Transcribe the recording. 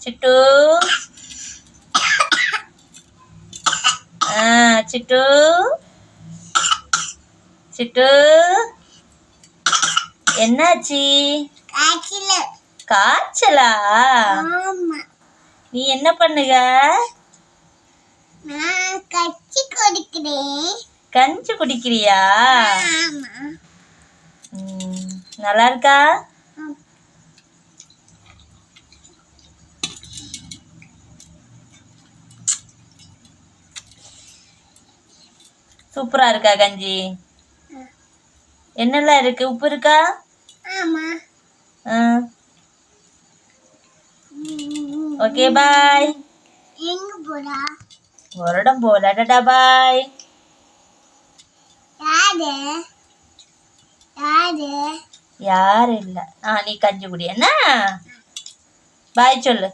சிட்டு சிட்டு சிட்டு என்னாச்சு? காய்ச்சலா? நீ என்ன பண்ணுக? கஞ்சி குடிக்கிறியா? நல்லா இருக்கா? சூப்பரா இருக்கா கஞ்சி? என்னெல்லாம் இருக்கு? உப்பு இருக்கா? Okay bye. ஒரு இடம் போல. டாடா பாய். யாரு இல்ல. நீ கஞ்சி குடி என்ன? பாய் சொல்லு.